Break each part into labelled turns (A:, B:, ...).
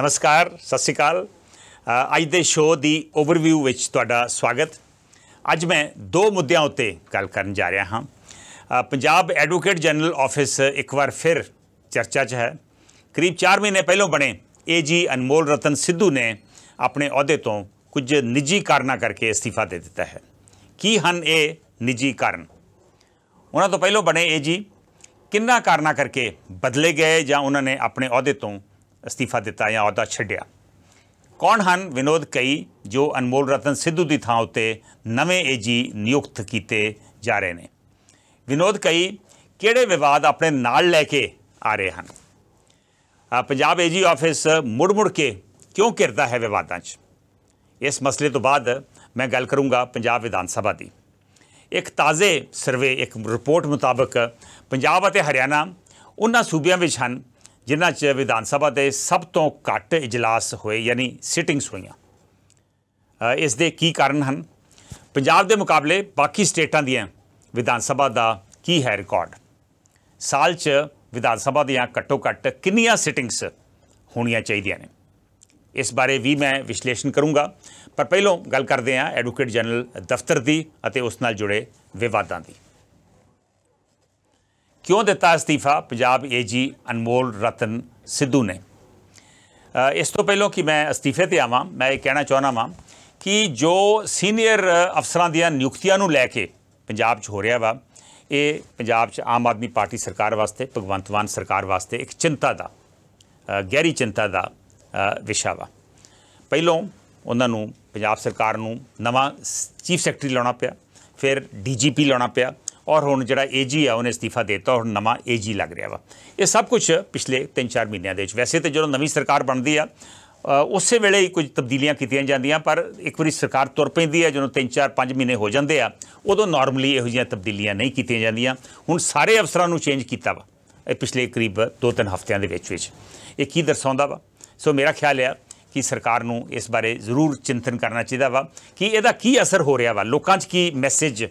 A: नमस्कार, सत श्री अकाल। अज के शो की ओवरव्यू विच तुहाडा स्वागत। अज मैं दो मुद्दों उत्ते गल करन जा रहा हाँ। पंजाब एडवोकेट जनरल ऑफिस एक बार फिर चर्चा च है। करीब 4 महीने पहलों बने AG अनमोल रतन सिद्धू ने अपने अहुदे तो कुछ निजी कारणों करके इस्तीफा दे दिता है। की हन ये निजी कारण? उन्होंने तो पहलों बने AG किन्ना कारणों करके बदले गए या उन्होंने अपने अहुदे तो इस्तीफा दिता या अहुदा छड्डिया? कौन हन विनोद कई जो अनमोल रतन सिद्धू की थां उत्ते नवे AG नियुक्त किए जा रहे हैं? विनोद कई किहड़े विवाद अपने नाल लैके आ रहे हैं? पंजाब AG ऑफिस मुड़ मुड़ के क्यों घिरदा है विवादां च? इस मसले तो बाद मैं गल करूँगा पंजाब विधान सभा की। एक ताज़े सर्वे एक रिपोर्ट मुताबक पंजाब और हरियाणा उन्हां सूबियां विच हन जिन्हां च विधान सभा के सब तो घट इजलास होए यानी सिटिंग्स होईयां। इस दे की कारण हैं? पंजाब के मुकाबले बाकी स्टेटां दियां विधान सभा का की है रिकॉर्ड? साल च विधान सभा दियां घट्टो घट कितनियां सिटिंग्स होनियां चाहिए ने? इस बारे भी मैं विश्लेषण करूँगा, पर पहलों गल करते हैं एडवोकेट जनरल दफ्तर की अते उस नाल जुड़े विवादां की। क्यों दिता इस्तीफा पंजाब AG अनमोल रतन सिद्धू ने? इस तो पहलों कि मैं इस्तीफे ते आवां, मैं ये कहना चाहना वां कि जो सीनियर अफसरां दियां नियुक्तियां नूं लैके पंजाब च हो रहा वा, ये पंजाब च आम आदमी पार्टी सरकार वास्ते, भगवंत मान सरकार वास्ते एक चिंता का गहरी चिंता का विषय वा। पहलों उन्होंने पंजाब सरकार नूं नवां चीफ सैकटरी लाना पिया, फिर DGP लाना पिया और हुण जिहड़ा AG है उन्हें इस्तीफा देता और नवा AG लग रहा वा। ये सब कुछ पिछले 3-4 महीनों के वैसे तो जो नवी सरकार बनती है उस वेले ही कुछ तब्दीलियां कीतियां जांदियां, पर एक बारी सरकार तुर पैंदी है जो 3-4-5 महीने हो जाते हैं उदों नॉर्मली इहो जिहियां तब्दीलियां नहीं कीतियां जांदियां। हुण सारे अफसरां नूं चेंज किया वा पिछले करीब 2-3 हफ्तियां दे विच। ये की दर्शाउंदा वा? सो मेरा ख्याल है कि सरकार नूं इस बारे जरूर चिंतन करना चाहिए वा कि इहदा की असर हो रहा वा, लोकां 'च की मैसेज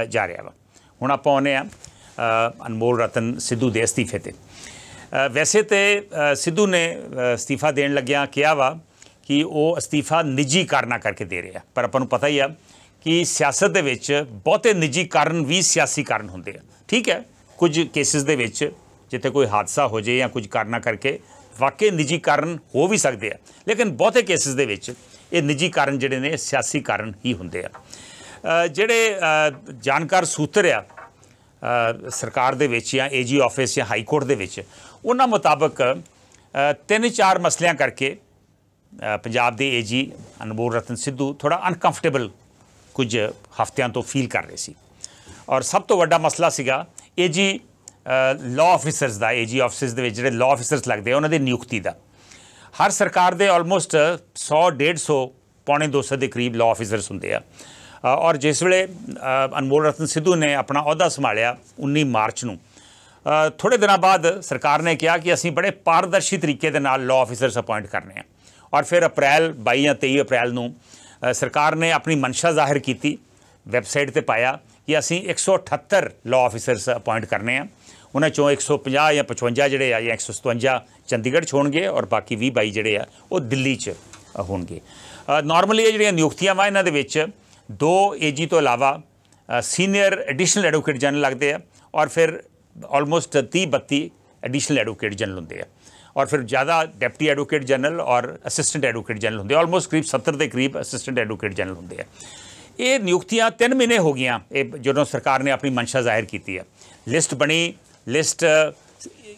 A: जा रहा वा। हुण आपां आउने अनमोल रतन सिद्धू के इस्तीफे ते। वैसे तो सिद्धू ने इस्तीफा देण लग्गियां कहा वा कि वो इस्तीफा निजी कारणों करके दे रहे हैं, पर आपां नूं पता ही है कि सियासत दे विच बहुते निजी कारण भी सियासी कारण होंदे आ। ठीक है, कुछ केसिस दे विच जिथे कोई हादसा हो जाए या कुछ कारणों करके वाकई निजी कारण हो भी सकते हैं, लेकिन बहुते केसिस दे विच ये निजी कारण जिहड़े ने सियासी कारण ही होंदे आ। जिहड़े जानकार सूत्र आ सरकार दे विच या AG ऑफिस या हाई कोर्ट दे विच, उन्हां मुताबक 3-4 मसलियां करके पंजाब दे AG अनमोल रतन सिद्धू थोड़ा अनकंफर्टेबल कुछ हफ्तियां तो फील कर रहे सी। और सब तो वड्डा मसला सीगा AG लॉ ऑफिसर्स का। AG ऑफिस दे विच जिहड़े लॉ ऑफिसर्स लगदे उन्हां दी नियुक्ति का। हर सरकार दे ऑलमोस्ट 100-150 पौने 200 के करीब लॉ ऑफिसर्स होंदे आ। और जिस वेले अनमोल रतन सिद्धू ने अपना अहुदा संभालिया 19 मार्च नूं, थोड़े दिनों बाद सरकार ने कहा कि असीं बड़े पारदर्शी तरीके दे नाल लॉ ऑफिसर्स अपॉइंट करने हैं। और फिर अप्रैल 22 या 23 अप्रैल नूं सरकार ने अपनी मंशा जाहिर की, वैबसाइट ते पाया कि असीं 178 लॉ ऑफिसर्स अपॉइंट करने हैं। उन्हां चों 150 या 55 जिहड़े आ या 157 चंडीगढ़ च होणगे और बाकी 20-22 जिहड़े आ वो दिल्ली च होणगे। नॉर्मली ये जिहड़ियां नियुक्तियां वा इन्हां दे विच 2 AG तो इलावा सीनियर एडिशनल एडवोकेट जनरल लगते हैं और फिर ऑलमोस्ट 30-32 एडिशनल एडवोकेट जनरल होंगे हैं और फिर ज़्यादा डिप्टी एडवोकेट जनरल और असिस्टेंट एडवोकेट जनरल होंगे। ऑलमोस्ट करीब 70 के करीब असिस्टेंट एडवोकेट जनरल होंगे हैं। ये नियुक्तियां 3 महीने हो गई जो सरकार ने अपनी मंशा जाहिर की है। लिस्ट बनी, लिस्ट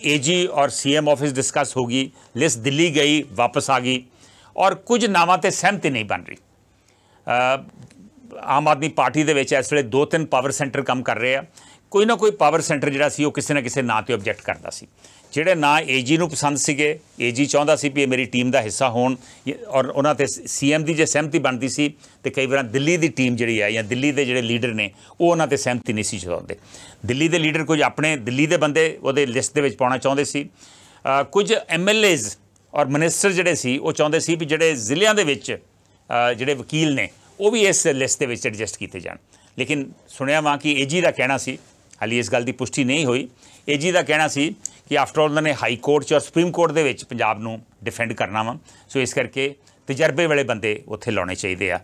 A: AG और CM ऑफिस डिस्कस होगी, लिस्ट दिल्ली गई, वापस आ गई और कुछ नावां ते सहमति नहीं बन रही। आम आदमी पार्टी दे विच इस वेले 2-3 पावर सेंटर काम कर रहे हैं। कोई ना कोई पावर सेंटर जिहड़ा सी किसी ना किसी नां ते ऑब्जेक्ट करता सी। जिहड़े नां AG नूं पसंद सीगे, AG चाहुंदा सी भी मेरी टीम का हिस्सा होण और उन्हां ते CM की जे सहमति बनती सी तो कई बार दिल्ली की टीम जिहड़ी है या दिल्ली के जिहड़े लीडर ने वो उन्हां ते सहमति नहीं सी चाहुंदे। दिल्ली के लीडर कुछ अपने दिल्ली के बंदे उहदे लिस्ट दे विच पाउणा चाहुंदे सी। कुछ MLAs और मिनिस्टर जिहड़े सी वो चाहुंदे सी भी जिहड़े जिलिਆਂ ਦੇ ਵਿੱਚ जिहड़े वकील ने वो भी इस लिस्ट के विच एडजस्ट किए जाण। लेकिन सुनिया वा कि AG का कहना सी, हाली इस गल की पुष्टि नहीं हुई, AG का कहना सी कि आफ्टर ऑल उन्होंने हाई कोर्ट और सुप्रीम कोर्ट के पंजाब नूं डिफेंड करना वा। सो इस करके तजर्बे वाले बंदे उत्थे लाने चाहिए आ।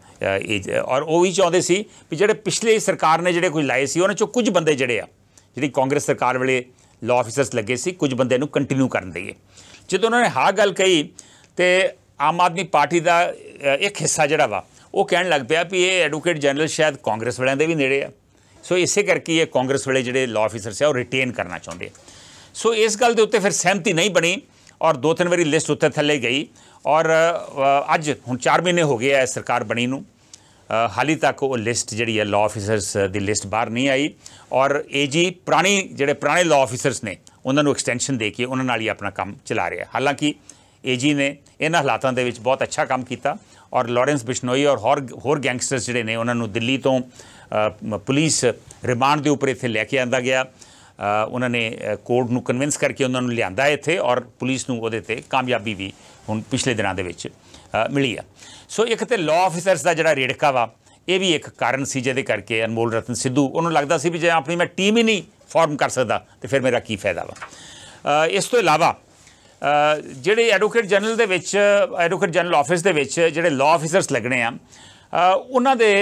A: और वो भी चाहते सी भी जिहड़े पिछले सरकार ने जिहड़े कोई लाए सी उन्हां चों कुछ बंदे जिहड़े आ जिहड़ी कांग्रेस सरकार वेले लॉ ऑफिसर्स लगे सी कुछ बंदे नूं कंटिन्यू करन दईए। जदों उन्होंने हाँ गल कही तो आम आदमी पार्टी का एक हिस्सा जिहड़ा वा वो कहण लग पिया भी ये एडवोकेट जनरल शायद कांग्रेस वालियां दे भी नेड़े आ। सो इसे करके ये कांग्रेस वाले जिहड़े लॉ ऑफिसर्स आ रिटेन करना चाहुंदे। सो इस गल दे उत्ते फिर सहमति नहीं बनी और 2-3 वारी लिस्ट उत्ते थल्ले गई और अज हुण 4 महीने हो गए सरकार बनी नूं, हाली तक वो लिस्ट जिहड़ी है लॉ ऑफिसर्स की लिस्ट बाहर नहीं आई और AG पुराने लॉ ऑफिसर्स ने उन्होंने एक्सटेंशन दे के उन्होंने नाल ही अपना काम चला रहा है। हालांकि AG ने इन्हां हालातों दे विच बहुत अच्छा काम किया और लॉरेंस बिश्नोई और होर गैंगस्टर्स जिहड़े ने उन्होंने दिल्ली तो पुलिस रिमांड के उपर इत्थे लैके आंदा गया, उन्होंने कोर्ट नूं कन्विंस करके उन्होंने लियांदा इत्थे और पुलिस नूं उहदे ते कामयाबी भी हुण पिछले दिनां दे विच मिली आ। सो एक तो लॉ ऑफिसर्स का जिहड़ा रेड़का वा ये भी एक कारण सी जिहदे करके अनमोल रतन सिद्धू उन्होंने लगता सी भी जे अपनी मैं टीम ही नहीं फॉर्म कर सकता तो फिर मेरा की फायदा वा। इस तो इलावा जिहड़े एडवोकेट जनरल दे विच एडवोकेट जनरल ऑफिस दे विच जिहड़े लॉ ऑफिसर्स लगने आ उन्हां दे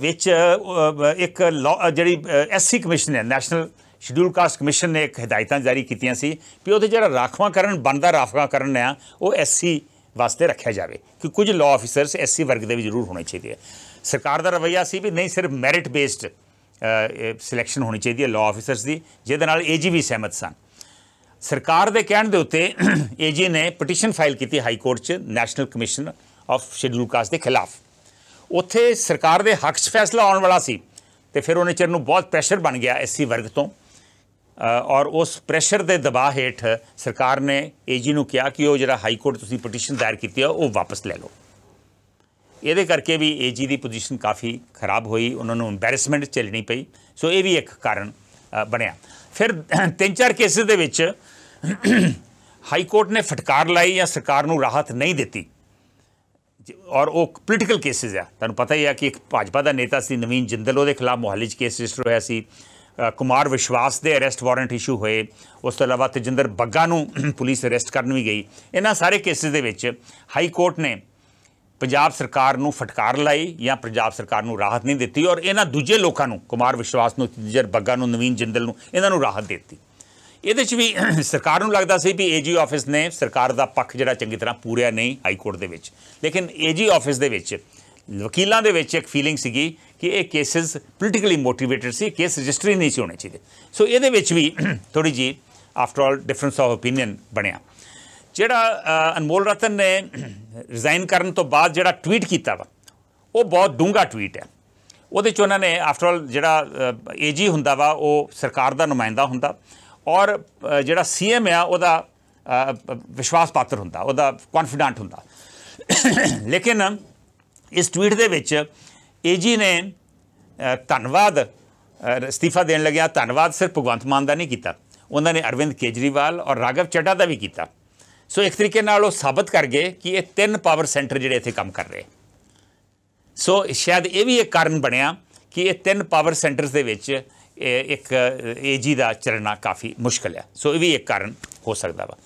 A: विच एक लॉ जिहड़ी SC कमिशन है नैशनल शेड्यूल कास्ट कमिशन ने एक हिदायतां जारी कीतियां सी भी उहदे जिहड़ा राखवांकरण बनदा राखवांकरण आ वो SC वास्ते रखा जाए कि कुछ लॉ ऑफिसर्स SC वर्ग के भी जरूर होने चाहिए। सरकार का रवैया सी भी नहीं सिर्फ मैरिट बेस्ड सिलैक्शन होनी चाहिए लॉ ऑफिसर्स की जिहदे नाल AG भी सहमत सन। सरकार के कहण दे उत्ते AG ने पटिशन फाइल की हाई कोर्ट च national commission of schedule caste के खिलाफ। उत्थे सरकार के हक च फैसला आने वाला सी तो फिर उन्हें चिर नूं बहुत प्रैशर बन गया SC वर्ग तो और उस प्रैशर के दबाव हेठ सरकार ने AG नूं कहा कि वो जिहड़ा हाई कोर्ट तुसीं पटिशन दायर की है वो वापस ले लो। ये करके भी AG की पोजीशन काफ़ी खराब हुई, उन्होंने एम्बैरसमेंट झेलनी पई। सो ये भी एक कारण बनया। फिर 3-4 केसिस दे विच हाई कोर्ट ने फटकार लाई या सरकार नूं राहत नहीं दी और वो पोलीटिकल केसिस आ। तुहानूं पता ही है कि एक भाजपा का नेता सी नवीन जिंदल उहदे खिलाफ मोहाली केस रजिस्टर होया सी, कुमार विश्वास के अरेस्ट वारंट इशू होए, उस तो इलावा तजिंदर बग्गा नूं पुलिस अरेस्ट करन भी गई। इन्हां सारे केसिस दे विच हाई कोर्ट ने पंजाब सरकार नूं फटकार लाई या पंजाब सरकार नूं राहत नहीं दी और इन्हां दूजे लोकां नूं कुमार विश्वास नूं तजिंदर बग्गा नूं नवीन जिंदल नूं इन्हां नूं राहत देती। इहदे च भी सरकार नूं लगदा सी भी AG ऑफिस ने सरकार का पक्ष जिहड़ा चंगी तरह पूरिया नहीं हाई कोर्ट दे विच, लेकिन AG ऑफिस दे विच वकीलों के विच एक फीलिंग सीगी कि ये केसिस पोलीटिकली मोटिवेटेड सी, केस रजिस्टर ही नहीं सी होने चाहिए। सो ये भी थोड़ी जी after all difference of opinion बनया। जिहड़ा अनमोल रतन ने रिजाइन करन तो बाद जिहड़ा ट्वीट किया वा वो बहुत डूंगा ट्वीट है। उहदे च उन्होंने आफ्टर ऑल जिहड़ा AG हुंदा वा वो सरकार का नुमाइंदा हुंदा और जिहड़ा CM आ उहदा विश्वास पात्र हुंदा, उहदा कॉन्फिडेंट हुंदा। लेकिन इस ट्वीट दे विच AG ने धन्नवाद इस्तीफा देन लग्या धन्नवाद सिर्फ भगवंत मान का नहीं किया, उन्होंने अरविंद केजरीवाल और राघव चड्ढा का भी किया। सो एक तरीके नाल वो साबित कर गए कि ये 3 पावर सेंटर जिहड़े इत्थे काम कर रहे। सो शायद ये भी एक कारण बनया कि ये 3 पावर सेंटर्स दे विच एक AG का चलना काफ़ी मुश्किल है। सो ये भी एक कारण हो सकता वा।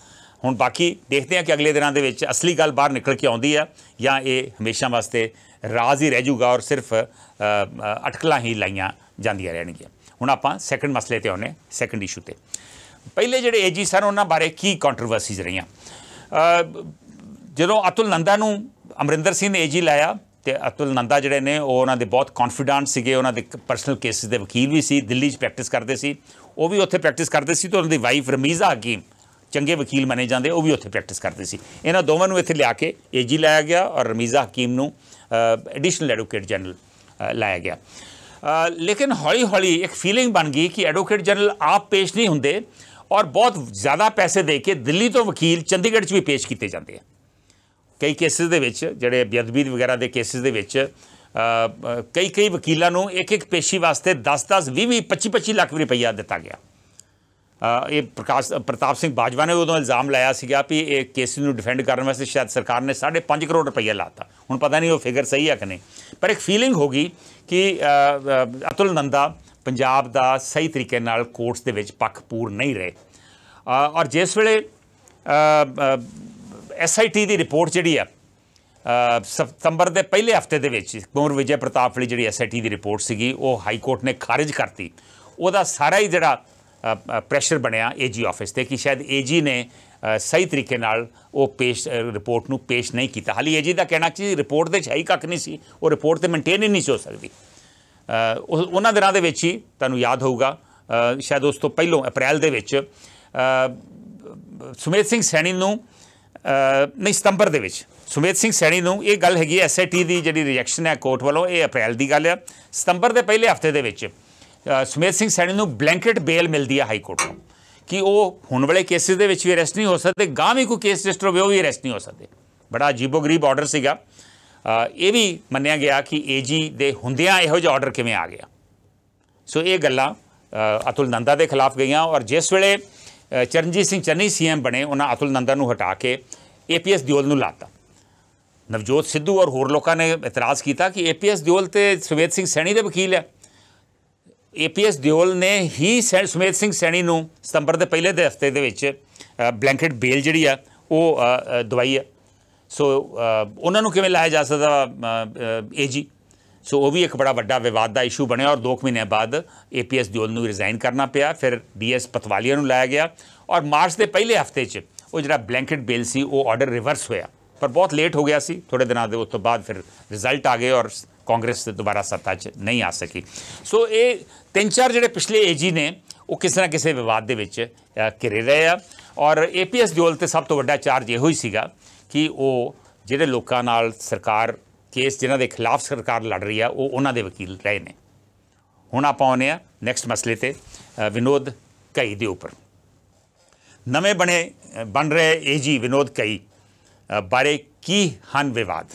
A: हुण बाकी देखते हैं कि अगले दिनों के विच असली गल बाहर निकल के आउंदी है या ये हमेशा वास्ते राज ही रह जूगा और सिर्फ अटकलां ही लाइयां जांदियां रहणगियां। हुण आपां सैकंड मसले ते आउने, सैकंड इशू ते। पहले जिहड़े AG सन उन्हां बारे की कॉन्ट्रोवर्सीज रहियां। जदों अतुल नंदा नूं अमरिंदर सिंह ने AG लाया तो अतुल नंदा जिहड़े ने उन्होंने बहुत कॉन्फिडेंट सीगे, उन्होंने परसनल केसिस के वकील भी सी, दिल्ली प्रैक्टिस करते सी, वो भी उत्थे प्रैक्टिस करते सी। तो उन्होंने वाइफ रमीज़ा हकीम चंगे वकील मने जाते वो भी उत्थे प्रैक्टिस करते सी। इन्हां दोवां नूं इत्थे लिया के AG लाया गया और रमीज़ा हकीम नूं एडिशनल एडवोकेट जनरल लाया गया। लेकिन हौली हौली एक फीलिंग बन गई कि एडवोकेट जनरल आप पेश नहीं होंदे और बहुत ज़्यादा पैसे दे के दिल्ली तो वकील चंडीगढ़ भी पेश किए जाते हैं। कई केसिस दे विच जिहड़े बेअदबी वगैरह के केसिस दे विच कई वकीलों नूं एक पेशी वास्ते 10-10, 20-20, 25-25 लाख रुपया दिता गया। ये प्रताप सिंह बाजवा ने उदों इल्ज़ाम लाया सीगा भी एक केस नूं डिफेंड करने वास्ते शायद सरकार ने 5.5 करोड़ रुपया लाता। हुण पता नहीं वो फिगर सही है कि नहीं, पर एक फीलिंग हो गई कि अतुल नंदा पंजाब का सही तरीके नाल कोर्ट्स दे विच पक्ष पूर नहीं रहे। और जिस वेले SIT ਦੀ ਰਿਪੋਰਟ ਜਿਹੜੀ ਆ ਸਤੰਬਰ ਦੇ ਪਹਿਲੇ ਹਫਤੇ ਦੇ ਵਿੱਚ ਕੁੰਵਰ ਵਿਜੇ ਪ੍ਰਤਾਪ ਵਾਲੀ ਜਿਹੜੀ SIT ਦੀ ਰਿਪੋਰਟ ਸੀਗੀ ਉਹ ਹਾਈ ਕੋਰਟ ਨੇ ਖਾਰਿਜ ਕਰਤੀ। ਉਹਦਾ ਸਾਰਾ ਹੀ ਜਿਹੜਾ ਪ੍ਰੈਸ਼ਰ ਬਣਿਆ AG ਆਫਿਸ ਤੇ ਕਿ ਸ਼ਾਇਦ AG ਨੇ ਸਹੀ ਤਰੀਕੇ ਨਾਲ ਉਹ ਰਿਪੋਰਟ ਨੂੰ ਪੇਸ਼ ਨਹੀਂ ਕੀਤਾ। ਹਾਲੀ AG ਦਾ ਕਹਿਣਾ ਕਿ ਰਿਪੋਰਟ ਦੇ 'ਚ ਹੈ ਹੀ ਕੱਖ ਨਹੀਂ ਸੀ, ਉਹ ਰਿਪੋਰਟ ਤੇ ਮੇਨਟੇਨ ਹੀ ਨਹੀਂ ਸੀ ਹੋ ਸਕਦੀ। ਉਹਨਾਂ ਦਿਨਾਂ ਦੇ ਵਿੱਚ ਹੀ ਤੁਹਾਨੂੰ ਯਾਦ ਹੋਊਗਾ ਸ਼ਾਇਦ ਉਸ ਤੋਂ ਪਹਿਲੋਂ ਅਪ੍ਰੈਲ ਦੇ ਵਿੱਚ ਸੁਮੇਧ ਸਿੰਘ ਸੈਣੀ ਨੂੰ ਨਹੀਂ ਸਤੰਬਰ ਦੇ ਵਿੱਚ ਸੁਮੇਧ ਸਿੰਘ ਸੈਣੀ ਨੂੰ ਇਹ ਗੱਲ ਹੈਗੀ SIT ਦੀ ਜਿਹੜੀ ਰਿਜੈਕਸ਼ਨ ਹੈ ਕੋਰਟ ਵੱਲੋਂ, ਇਹ ਅਪ੍ਰੈਲ ਦੀ ਗੱਲ ਆ। ਸਤੰਬਰ ਦੇ ਪਹਿਲੇ ਹਫਤੇ ਦੇ ਵਿੱਚ ਸੁਮੇਧ ਸਿੰਘ ਸੈਣੀ ਨੂੰ ਬਲੈਂਕਟ ਬੇਲ ਮਿਲਦੀ ਹੈ ਹਾਈ ਕੋਰਟ ਤੋਂ ਕਿ ਉਹ ਹੁਣ ਵਾਲੇ ਕੇਸਿਸ ਦੇ ਵਿੱਚ ਵੀ ਅਰੈਸਟ ਨਹੀਂ ਹੋ ਸਕਦੇ, ਗਾਂ ਵੀ ਕੋਈ ਕੇਸ ਰਜਿਸਟਰ ਹੋਵੇ ਉਹ ਵੀ ਅਰੈਸਟ ਨਹੀਂ ਹੋ ਸਕਦੇ। ਬੜਾ ਅਜੀਬੋ-ਗਰੀਬ ਆਰਡਰ ਸੀਗਾ। ਇਹ ਵੀ ਮੰਨਿਆ ਗਿਆ ਕਿ AG ਦੇ ਹੁੰਦਿਆਂ ਇਹੋ ਜਿਹਾ ਆਰਡਰ ਕਿਵੇਂ ਆ ਗਿਆ। ਸੋ ਇਹ ਗੱਲਾਂ ਅਤੁਲ ਨੰਦਾ ਦੇ ਖਿਲਾਫ ਗਈਆਂ ਔਰ ਜਿਸ ਵੇਲੇ ਚਰਨਜੀਤ ਸਿੰਘ ਚੰਨੀ CM ਬਣੇ ਉਹਨਾਂ ਅਤੁਲ ਨੰਦਾ ਨੂੰ ਹਟਾ ਕੇ APS ਦਿਓਲ ਨੂੰ ਲਾਤਾ। ਨਵਜੋਤ ਸਿੱਧੂ ਔਰ ਹੋਰ ਲੋਕਾਂ ਨੇ ਇਤਰਾਜ਼ ਕੀਤਾ ਕਿ APS ਦਿਓਲ ਤੇ ਸੁਮੇਧ ਸਿੰਘ ਸੈਣੀ ਦੇ ਵਕੀਲ ਆ। APS ਦਿਓਲ ਨੇ ਹੀ ਸੁਮੇਧ ਸਿੰਘ ਸੈਣੀ ਨੂੰ ਸਤੰਬਰ ਦੇ ਪਹਿਲੇ ਦੇ ਹਫਤੇ ਦੇ ਵਿੱਚ ਬਲੈਂਕਟ ਬੇਲ ਜਿਹੜੀ ਆ ਉਹ ਦਵਾਈ ਆ। ਸੋ ਉਹਨਾਂ ਨੂੰ ਕਿਵੇਂ ਲਾਇਆ ਜਾ ਸਕਦਾ AG। ਸੋ ਉਹ ਵੀ ਇੱਕ ਬੜਾ ਵੱਡਾ ਵਿਵਾਦ ਦਾ ਇਸ਼ੂ ਬਣਿਆ ਔਰ 2 ਮਹੀਨਿਆਂ ਬਾਅਦ APS ਦਿਓਲ ਨੂੰ ਰਿਜ਼ਾਈਨ ਕਰਨਾ ਪਿਆ। ਫਿਰ DS ਪਤਵਾਲੀਆ ਨੂੰ ਲਾਇਆ ਗਿਆ ਔਰ ਮਾਰਚ ਦੇ ਪਹਿਲੇ ਹਫਤੇ 'ਚ ਉਹ ਜਿਹੜਾ ਬਲੈਂਕਟ ਬੇਲ ਸੀ ਉਹ ਆਰਡਰ ਰਿਵਰਸ ਹੋਇਆ, ਪਰ ਬਹੁਤ ਲੇਟ ਹੋ ਗਿਆ ਸੀ। ਥੋੜ੍ਹੇ ਦਿਨਾਂ ਦੇ ਉਸ ਤੋਂ ਬਾਅਦ ਫਿਰ ਰਿਜ਼ਲਟ ਆ ਗਏ ਔਰ ਕਾਂਗਰਸ ਦੁਬਾਰਾ ਸੱਤਾ 'ਚ ਨਹੀਂ ਆ ਸਕੀ। ਸੋ ਇਹ 3-4 ਜਿਹੜੇ ਪਿਛਲੇ AG ਨੇ ਉਹ ਕਿਸੇ ਨਾ ਕਿਸੇ ਵਿਵਾਦ ਦੇ ਵਿੱਚ ਘਿਰੇ ਰਹੇ ਆ ਔਰ APS ਦਿਓਲ ਤੇ ਸਭ ਤੋਂ ਵੱਡਾ ਚਾਰਜ ਇਹੋ ਹੀ ਸੀਗਾ ਕਿ ਉਹ ਜਿਹੜੇ ਲੋਕਾਂ ਨਾਲ ਸਰਕਾਰ ਕੇਸ ਜਿਨ੍ਹਾਂ ਦੇ ਖਿਲਾਫ ਸਰਕਾਰ ਲੜ ਰਹੀ ਆ ਉਹ ਉਹਨਾਂ ਦੇ ਵਕੀਲ ਰਹੇ ਨੇ। ਹੁਣ ਆਪਾਂ ਆਉਂਦੇ ਹਾਂ ਨੈਕਸਟ ਮਸਲੇ ਤੇ ਵਿਨੋਦ ਕਈ ਦੇ ਉੱਪਰ। ਨਵੇਂ ਬਣ ਰਹੇ AG ਵਿਨੋਦ ਕਈ ਬਾਰੇ ਕੀ ਹਨ ਵਿਵਾਦ।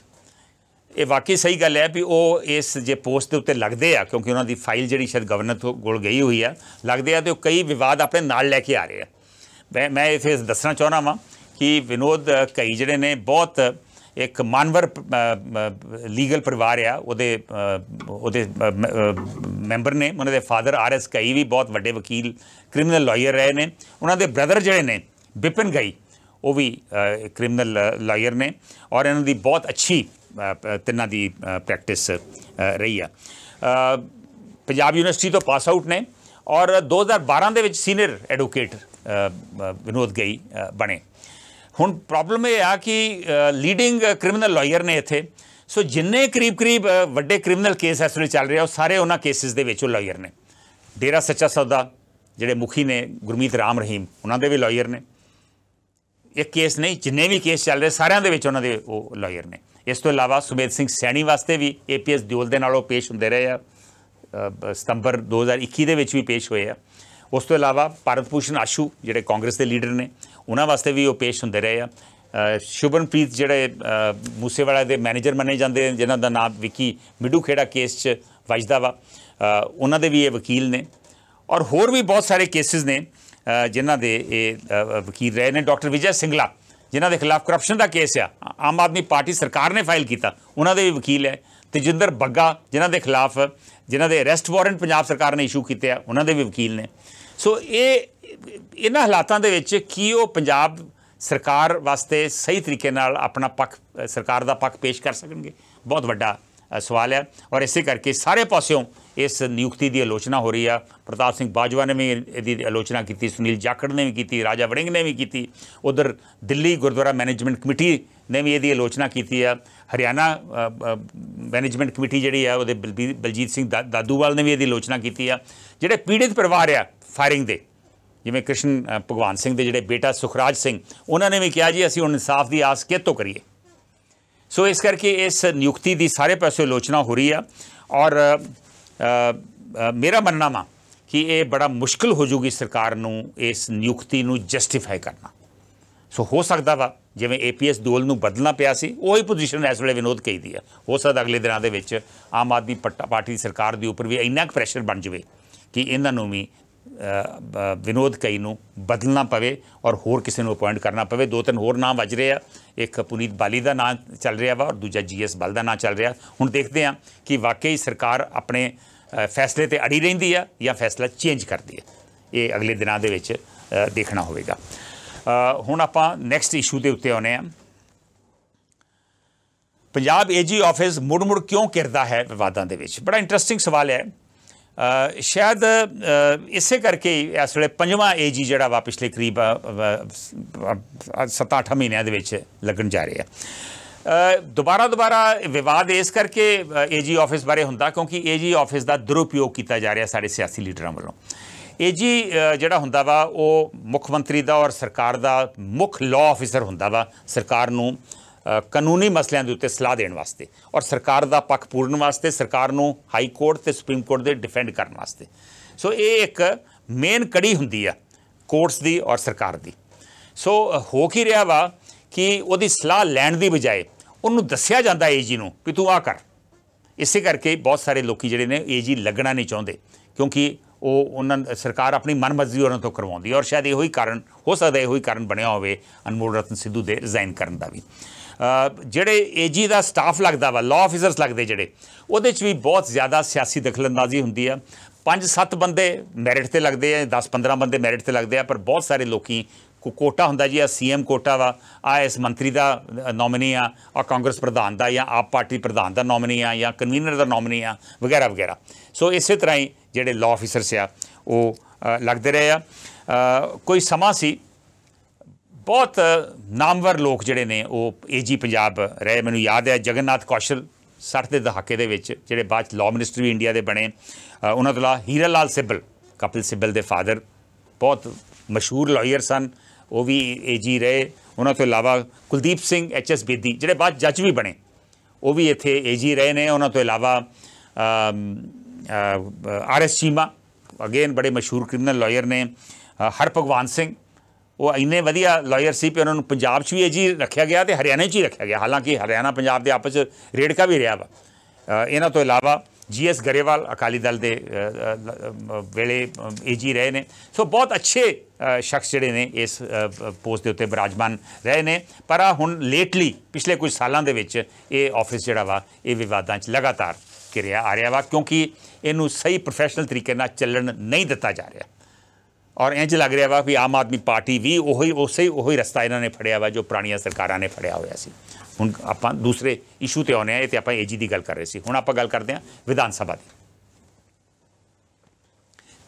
A: ਇਹ ਵਾਕਈ ਸਹੀ ਗੱਲ ਹੈ ਵੀ ਉਹ ਇਸ ਜੇ ਪੋਸਟ ਦੇ ਉੱਤੇ ਲੱਗਦੇ ਆ ਕਿਉਂਕਿ ਉਹਨਾਂ ਦੀ ਫਾਈਲ ਜਿਹੜੀ ਸ਼ਾਇਦ ਗਵਰਨਰ ਕੋਲ ਗਈ ਹੋਈ ਆ ਲੱਗਦੇ ਆ ਤੇ ਉਹ ਕਈ ਵਿਵਾਦ ਆਪਣੇ ਨਾਲ ਲੈ ਕੇ ਆ ਰਹੇ ਆ। ਮੈਂ ਇੱਥੇ ਦੱਸਣਾ ਚਾਹੁੰਦਾ ਵਾਂ ਕਿ ਵਿਨੋਦ ਕਈ ਜਿਹੜੇ ਨੇ ਬਹੁਤ ਇੱਕ ਮਾਨਵਰ ਲੀਗਲ ਪਰਿਵਾਰ ਆ, ਉਹਦੇ ਮੈਂਬਰ ਨੇ। ਉਹਨਾਂ ਦੇ ਫਾਦਰ RS ਕਈ ਵੀ ਬਹੁਤ ਵੱਡੇ ਵਕੀਲ ਕ੍ਰਿਮੀਨਲ ਲਾਇਰ ਰਹੇ ਨੇ। ਉਹਨਾਂ ਦੇ ਬ੍ਰਦਰ ਜਿਹੜੇ ਨੇ ਵਿਪਿਨ ਕਈ ਉਹ ਵੀ ਕ੍ਰਿਮੀਨਲ ਲਾਇਰ ਨੇ ਔਰ ਇਹਨਾਂ ਦੀ ਬਹੁਤ ਅੱਛੀ ਤਿੰਨਾਂ ਦੀ ਪ੍ਰੈਕਟਿਸ ਰਹੀ ਆ। ਪੰਜਾਬ ਯੂਨੀਵਰਸਿਟੀ ਤੋਂ ਪਾਸ ਆਊਟ ਨੇ ਔਰ 2012 ਦੇ ਵਿੱਚ ਸੀਨੀਅਰ ਐਡਵੋਕੇਟ ਵਿਨੋਦ ਕਈ ਬਣੇ। ਹੁਣ ਪ੍ਰੋਬਲਮ ਇਹ ਆ ਕਿ ਲੀਡਿੰਗ ਕ੍ਰਿਮੀਨਲ ਲਾਇਰ ਨੇ ਇੱਥੇ। ਸੋ ਜਿੰਨੇ ਕਰੀਬ ਵੱਡੇ ਕ੍ਰਿਮੀਨਲ ਕੇਸ ਇਸ ਵੇਲੇ ਚੱਲ ਰਹੇ ਉਹ ਸਾਰੇ ਉਹਨਾਂ ਕੇਸਿਸ ਦੇ ਵਿੱਚ ਉਹ ਲਾਇਰ ਨੇ। ਡੇਰਾ ਸੱਚਾ ਸੌਦਾ ਜਿਹੜੇ ਮੁਖੀ ਨੇ ਗੁਰਮੀਤ ਰਾਮ ਰਹੀਮ ਉਹਨਾਂ ਦੇ ਵੀ ਲਾਇਰ ਨੇ। ਇੱਕ ਕੇਸ ਨਹੀਂ ਜਿੰਨੇ ਵੀ ਕੇਸ ਚੱਲ ਰਹੇ ਸਾਰਿਆਂ ਦੇ ਵਿੱਚ ਉਹਨਾਂ ਦੇ ਉਹ ਲਾਇਰ ਨੇ। ਇਸ ਤੋਂ ਇਲਾਵਾ ਸੁਮੇਧ ਸਿੰਘ ਸੈਣੀ ਵਾਸਤੇ ਵੀ APS ਦਿਓਲ ਦੇ ਨਾਲ ਉਹ ਪੇਸ਼ ਹੁੰਦੇ ਰਹੇ ਆ। ਸਤੰਬਰ 2021 ਦੇ ਵਿੱਚ ਵੀ ਪੇਸ਼ ਹੋਏ ਆ। ਉਸ ਤੋਂ ਇਲਾਵਾ ਭਾਰਤ ਭੂਸ਼ਣ ਆਸ਼ੂ ਜਿਹੜੇ ਕਾਂਗਰਸ ਦੇ ਲੀਡਰ ਨੇ ਉਹਨਾਂ ਵਾਸਤੇ ਵੀ ਉਹ ਪੇਸ਼ ਹੁੰਦੇ ਰਹੇ ਆ। ਸ਼ੁਭਨਪ੍ਰੀਤ ਜਿਹੜੇ ਮੂਸੇਵਾਲਾ ਦੇ ਮੈਨੇਜਰ ਮੰਨੇ ਜਾਂਦੇ ਜਿਨ੍ਹਾਂ ਦਾ ਨਾਮ ਵਿੱਕੀ ਮਿੱਡੂ ਖੇੜਾ ਕੇਸ 'ਚ ਵੱਜਦਾ ਵਾ, ਉਹਨਾਂ ਦੇ ਵੀ ਇਹ ਵਕੀਲ ਨੇ। ਔਰ ਹੋਰ ਵੀ ਬਹੁਤ ਸਾਰੇ ਕੇਸਿਸ ਨੇ ਜਿਨ੍ਹਾਂ ਦੇ ਇਹ ਵਕੀਲ ਰਹੇ ਨੇ। ਡਾਕਟਰ ਵਿਜੇ ਸਿੰਗਲਾ ਜਿਨ੍ਹਾਂ ਦੇ ਖਿਲਾਫ ਕਰਪਸ਼ਨ ਦਾ ਕੇਸ ਆ, ਆਮ ਆਦਮੀ ਪਾਰਟੀ ਸਰਕਾਰ ਨੇ ਫਾਈਲ ਕੀਤਾ, ਉਹਨਾਂ ਦੇ ਵੀ ਵਕੀਲ ਹੈ। ਤੇਜਿੰਦਰ ਬੱਗਾ ਜਿਨ੍ਹਾਂ ਦੇ ਖਿਲਾਫ ਜਿਨ੍ਹਾਂ ਦੇ ਅਰੈਸਟ ਵਾਰੰਟ ਪੰਜਾਬ ਸਰਕਾਰ ਨੇ ਇਸ਼ੂ ਕੀਤੇ ਆ, ਉਹਨਾਂ ਦੇ ਵੀ ਵਕੀਲ ਨੇ। ਸੋ ਇਹਨਾਂ ਹਾਲਾਤਾਂ ਦੇ ਵਿੱਚ ਕੀ ਉਹ ਪੰਜਾਬ ਸਰਕਾਰ ਵਾਸਤੇ ਸਹੀ ਤਰੀਕੇ ਨਾਲ ਆਪਣਾ ਪੱਖ ਸਰਕਾਰ ਦਾ ਪੱਖ ਪੇਸ਼ ਕਰ ਸਕਣਗੇ? ਬਹੁਤ ਵੱਡਾ ਸਵਾਲ ਹੈ ਔਰ ਇਸੇ ਕਰਕੇ ਸਾਰੇ ਪਾਸਿਓਂ ਇਸ ਨਿਯੁਕਤੀ ਦੀ ਆਲੋਚਨਾ ਹੋ ਰਹੀ ਆ। ਪ੍ਰਤਾਪ ਸਿੰਘ ਬਾਜਵਾ ਨੇ ਵੀ ਇਹਦੀ ਆਲੋਚਨਾ ਕੀਤੀ, ਸੁਨੀਲ ਜਾਖੜ ਨੇ ਵੀ ਕੀਤੀ, ਰਾਜਾ ਵੜਿੰਗ ਨੇ ਵੀ ਕੀਤੀ। ਉਧਰ ਦਿੱਲੀ ਗੁਰਦੁਆਰਾ ਮੈਨੇਜਮੈਂਟ ਕਮੇਟੀ ਨੇ ਵੀ ਇਹਦੀ ਆਲੋਚਨਾ ਕੀਤੀ ਆ। ਹਰਿਆਣਾ ਮੈਨੇਜਮੈਂਟ ਕਮੇਟੀ ਜਿਹੜੀ ਆ ਉਹਦੇ ਬਲਜੀਤ ਸਿੰਘ ਦਾਦੂਵਾਲ ਨੇ ਵੀ ਇਹਦੀ ਆਲੋਚਨਾ ਕੀਤੀ ਆ। ਜਿਹੜੇ ਪੀੜਿਤ ਪਰਿਵਾਰ ਆ ਫਾਇਰਿੰਗ ਦੇ, ਜਿਵੇਂ ਕ੍ਰਿਸ਼ਨ ਭਗਵਾਨ ਸਿੰਘ ਦੇ ਜਿਹੜੇ ਬੇਟਾ ਸੁਖਰਾਜ ਸਿੰਘ, ਉਹਨਾਂ ਨੇ ਵੀ ਕਿਹਾ ਜੀ ਅਸੀਂ ਹੁਣ ਇਨਸਾਫ ਦੀ ਆਸ ਕਿੱਥੋਂ ਕਰੀਏ। ਸੋ ਇਸ ਕਰਕੇ ਇਸ ਨਿਯੁਕਤੀ ਦੀ ਸਾਰੇ ਪਾਸੇ ਆਲੋਚਨਾ ਹੋ ਰਹੀ ਆ ਔਰ ਮੇਰਾ ਮੰਨਣਾ ਵਾ ਕਿ ਇਹ ਬੜਾ ਮੁਸ਼ਕਿਲ ਹੋ ਜੂਗੀ ਸਰਕਾਰ ਨੂੰ ਇਸ ਨਿਯੁਕਤੀ ਨੂੰ ਜਸਟੀਫਾਈ ਕਰਨਾ। ਸੋ ਹੋ ਸਕਦਾ ਵਾ ਜਿਵੇਂ APS ਦਿਓਲ ਨੂੰ ਬਦਲਣਾ ਪਿਆ ਸੀ, ਉਹੀ ਪੋਜੀਸ਼ਨ ਇਸ ਵੇਲੇ ਵਿਨੋਦ ਕਈ ਦੀ ਆ। ਹੋ ਸਕਦਾ ਅਗਲੇ ਦਿਨਾਂ ਦੇ ਵਿੱਚ ਆਮ ਆਦਮੀ ਪਾਰਟੀ ਦੀ ਸਰਕਾਰ ਦੇ ਉੱਪਰ ਵੀ ਇੰਨਾ ਕੁ ਪ੍ਰੈਸ਼ਰ ਬਣ ਜਾਵੇ ਕਿ ਇਹਨਾਂ ਨੂੰ ਵੀ ਵਿਨੋਦ ਕਈ ਨੂੰ ਬਦਲਣਾ ਪਵੇ ਔਰ ਹੋਰ ਕਿਸੇ ਨੂੰ ਅਪੁਆਇੰਟ ਕਰਨਾ ਪਵੇ। 2-3 ਹੋਰ ਨਾਮ ਵੱਜ ਰਹੇ ਆ। ਇੱਕ ਪੁਨੀਤ ਬਾਲੀ ਦਾ ਨਾਂ ਚੱਲ ਰਿਹਾ ਵਾ ਔਰ ਦੂਜਾ GS ਬਲ ਦਾ ਨਾਂ ਚੱਲ ਰਿਹਾ। ਹੁਣ ਦੇਖਦੇ ਹਾਂ ਕਿ ਵਾਕਈ ਸਰਕਾਰ ਆਪਣੇ ਫੈਸਲੇ ਤੇ ਅੜੀ ਰਹਿੰਦੀ ਆ ਜਾਂ ਫੈਸਲਾ ਚੇਂਜ ਕਰਦੀ ਹੈ। ਇਹ ਅਗਲੇ ਦਿਨਾਂ ਦੇ ਵਿੱਚ ਦੇਖਣਾ ਹੋਵੇਗਾ। ਹੁਣ ਆਪਾਂ ਨੈਕਸਟ ਇਸ਼ੂ ਦੇ ਉੱਤੇ ਆਉਂਦੇ ਹਾਂ। ਪੰਜਾਬ AG ਆਫਿਸ ਮੁੜ ਕਿਉਂ ਘਿਰਦਾ ਹੈ ਵਿਵਾਦਾਂ ਦੇ ਵਿੱਚ? ਬੜਾ ਇੰਟਰਸਟਿੰਗ ਸਵਾਲ ਹੈ। ਸ਼ਾਇਦ ਇਸੇ ਕਰਕੇ ਇਸ ਵੇਲੇ 5ਵਾਂ AG ਜਿਹੜਾ ਵਾ ਪਿਛਲੇ ਕਰੀਬ 7-8 ਮਹੀਨਿਆਂ ਦੇ ਵਿੱਚ ਲੱਗਣ ਜਾ ਰਿਹਾ। ਦੁਬਾਰਾ ਵਿਵਾਦ ਇਸ ਕਰਕੇ AG ਆਫਿਸ ਬਾਰੇ ਹੁੰਦਾ ਕਿਉਂਕਿ AG ਆਫਿਸ ਦਾ ਦੁਰਉਪਯੋਗ ਕੀਤਾ ਜਾ ਰਿਹਾ ਸਾਡੇ ਸਿਆਸੀ ਲੀਡਰਾਂ ਵੱਲੋਂ। AG ਜਿਹੜਾ ਹੁੰਦਾ ਵਾ ਉਹ ਮੁੱਖ ਮੰਤਰੀ ਦਾ ਔਰ ਸਰਕਾਰ ਦਾ ਮੁੱਖ ਲਾਅ ਆਫਿਸਰ ਹੁੰਦਾ ਵਾ, ਸਰਕਾਰ ਨੂੰ ਕਾਨੂੰਨੀ ਮਸਲਿਆਂ ਦੇ ਉੱਤੇ ਸਲਾਹ ਦੇਣ ਵਾਸਤੇ ਔਰ ਸਰਕਾਰ ਦਾ ਪੱਖ ਪੂਰਨ ਵਾਸਤੇ, ਸਰਕਾਰ ਨੂੰ ਹਾਈ ਕੋਰਟ ਤੇ ਸੁਪਰੀਮ ਕੋਰਟ ਦੇ ਡਿਫੈਂਡ ਕਰਨ ਵਾਸਤੇ। ਸੋ ਇਹ ਇੱਕ ਮੇਨ ਕੜੀ ਹੁੰਦੀ ਆ ਕੋਰਟਸ ਦੀ ਔਰ ਸਰਕਾਰ ਦੀ। ਸੋ ਹੋ ਕੀ ਰਿਹਾ ਵਾ ਕਿ ਉਹਦੀ ਸਲਾਹ ਲੈਣ ਦੀ ਬਜਾਏ ਉਹਨੂੰ ਦੱਸਿਆ ਜਾਂਦਾ AG ਨੂੰ ਵੀ ਤੂੰ ਆ ਕਰ। ਇਸੇ ਕਰਕੇ ਬਹੁਤ ਸਾਰੇ ਲੋਕੀ ਜਿਹੜੇ ਨੇ AG ਲੱਗਣਾ ਨਹੀਂ ਚਾਹੁੰਦੇ ਕਿਉਂਕਿ ਉਹਨਾਂ ਸਰਕਾਰ ਆਪਣੀ ਮਨਮਰਜ਼ੀ ਉਹਨਾਂ ਤੋਂ ਕਰਵਾਉਂਦੀ ਔਰ ਸ਼ਾਇਦ ਇਹੋ ਹੀ ਕਾਰਨ ਹੋ ਸਕਦਾ, ਇਹੋ ਹੀ ਕਾਰਨ ਬਣਿਆ ਹੋਵੇ ਅਨਮੋਲ ਰਤਨ ਸਿੱਧੂ ਦੇ ਰਿਜ਼ਾਈਨ ਕਰਨ ਦਾ ਵੀ। ਜਿਹੜੇ AG ਦਾ ਸਟਾਫ ਲੱਗਦਾ ਵਾ, ਲਾਅ ਆਫਿਸਰਸ ਲੱਗਦੇ ਜਿਹੜੇ, ਉਹਦੇ 'ਚ ਵੀ ਬਹੁਤ ਜ਼ਿਆਦਾ ਸਿਆਸੀ ਦਖਲਅੰਦਾਜ਼ੀ ਹੁੰਦੀ ਆ। 5-7 ਬੰਦੇ ਮੈਰਿਟ 'ਤੇ ਲੱਗਦੇ ਆ, 10-15 ਬੰਦੇ ਮੈਰਿਟ 'ਤੇ ਲੱਗਦੇ ਆ, ਪਰ ਬਹੁਤ ਸਾਰੇ ਲੋਕੀ ਕੋਟਾ ਹੁੰਦਾ ਜੀ, ਆ CM ਕੋਟਾ ਵਾ, ਆ ਇਸ ਮੰਤਰੀ ਦਾ ਨੋਮੀਨੀ ਆ, ਕਾਂਗਰਸ ਪ੍ਰਧਾਨ ਦਾ ਜਾਂ ਆਪ ਪਾਰਟੀ ਪ੍ਰਧਾਨ ਦਾ ਨੋਮੀਨੀ ਆ ਜਾਂ ਕਨਵੀਨਰ ਦਾ ਨੋਮੀਨੀ ਆ ਵਗੈਰਾ ਵਗੈਰਾ। ਸੋ ਇਸੇ ਤਰ੍ਹਾਂ ਹੀ ਜਿਹੜੇ ਲਾਅ ਆਫਿਸਰਸ ਆ ਉਹ ਲੱਗਦੇ ਰਹੇ ਆ। ਕੋਈ ਸਮਾਂ ਸੀ ਬਹੁਤ ਨਾਮਵਰ ਲੋਕ ਜਿਹੜੇ ਨੇ ਉਹ AG ਪੰਜਾਬ ਰਹੇ। ਮੈਨੂੰ ਯਾਦ ਹੈ ਜਗਨਨਾਥ ਕੌਸ਼ਲ 60 ਦੇ ਦਹਾਕੇ ਦੇ ਵਿੱਚ ਜਿਹੜੇ ਬਾਅਦ 'ਚ ਲਾਅ ਮਿਨਿਸਟਰ ਵੀ ਇੰਡੀਆ ਦੇ ਬਣੇ। ਉਹਨਾਂ ਤੋਂ ਇਲਾਵਾ ਹੀਰਾ ਲਾਲ ਸਿੱਬਲ, ਕਪਿਲ ਸਿੱਬਲ ਦੇ ਫਾਦਰ, ਬਹੁਤ ਮਸ਼ਹੂਰ ਲਾਇਰ ਸਨ, ਉਹ ਵੀ AG ਰਹੇ। ਉਹਨਾਂ ਤੋਂ ਇਲਾਵਾ ਕੁਲਦੀਪ ਸਿੰਘ HS ਬੇਦੀ ਜਿਹੜੇ ਬਾਅਦ ਜੱਜ ਵੀ ਬਣੇ, ਉਹ ਵੀ ਇੱਥੇ AG ਰਹੇ ਨੇ। ਉਹਨਾਂ ਤੋਂ ਇਲਾਵਾ RS ਚੀਮਾ ਅਗੇਨ ਬੜੇ ਮਸ਼ਹੂਰ ਕ੍ਰਿਮੀਨਲ ਲਾਇਰ ਨੇ। ਹਰਭਗਵਾਨ ਸਿੰਘ ਉਹ ਇੰਨੇ ਵਧੀਆ ਲਾਇਰ ਸੀ ਕਿ ਉਹਨਾਂ ਨੂੰ ਪੰਜਾਬ 'ਚ ਵੀ AG ਰੱਖਿਆ ਗਿਆ ਅਤੇ ਹਰਿਆਣਾ 'ਚ ਹੀ ਰੱਖਿਆ ਗਿਆ, ਹਾਲਾਂਕਿ ਹਰਿਆਣਾ ਪੰਜਾਬ ਦੇ ਆਪਸ 'ਚ ਰੇੜਕਾ ਵੀ ਰਿਹਾ ਵਾ। ਇਹਨਾਂ ਤੋਂ ਇਲਾਵਾ GS ਗਰੇਵਾਲ ਅਕਾਲੀ ਦਲ ਦੇ ਵੇਲੇ AG ਰਹੇ ਨੇ। ਸੋ ਬਹੁਤ ਅੱਛੇ ਸ਼ਖਸ ਜਿਹੜੇ ਨੇ ਇਸ ਪੋਸਟ ਦੇ ਉੱਤੇ ਬਿਰਾਜਮਾਨ ਰਹੇ ਨੇ। ਪਰ ਹੁਣ ਲੇਟਲੀ ਪਿਛਲੇ ਕੁਝ ਸਾਲਾਂ ਦੇ ਵਿੱਚ ਇਹ ਆਫਿਸ ਜਿਹੜਾ ਵਾ ਇਹ ਵਿਵਾਦਾਂ 'ਚ ਲਗਾਤਾਰ ਘਿਰਿਆ ਆ ਰਿਹਾ ਵਾ ਕਿਉਂਕਿ ਇਹਨੂੰ ਸਹੀ ਪ੍ਰੋਫੈਸ਼ਨਲ ਤਰੀਕੇ ਨਾਲ ਚੱਲਣ ਨਹੀਂ ਦਿੱਤਾ ਜਾ ਰਿਹਾ ਔਰ ਇੰਝ ਲੱਗ ਰਿਹਾ ਵਾ ਵੀ ਆਮ ਆਦਮੀ ਪਾਰਟੀ ਵੀ ਉਹੀ ਰਸਤਾ ਇਹਨਾਂ ਨੇ ਫੜਿਆ ਵਾ ਜੋ ਪੁਰਾਣੀਆਂ ਸਰਕਾਰਾਂ ਨੇ ਫੜਿਆ ਹੋਇਆ ਸੀ। ਹੁਣ ਆਪਾਂ ਦੂਸਰੇ ਇਸ਼ੂ 'ਤੇ ਆਉਂਦੇ ਹਾਂ। ਇਹ ਤਾਂ ਆਪਾਂ AG ਦੀ ਗੱਲ ਕਰ ਰਹੇ ਸੀ, ਹੁਣ ਆਪਾਂ ਗੱਲ ਕਰਦੇ ਹਾਂ ਵਿਧਾਨ ਸਭਾ ਦੀ।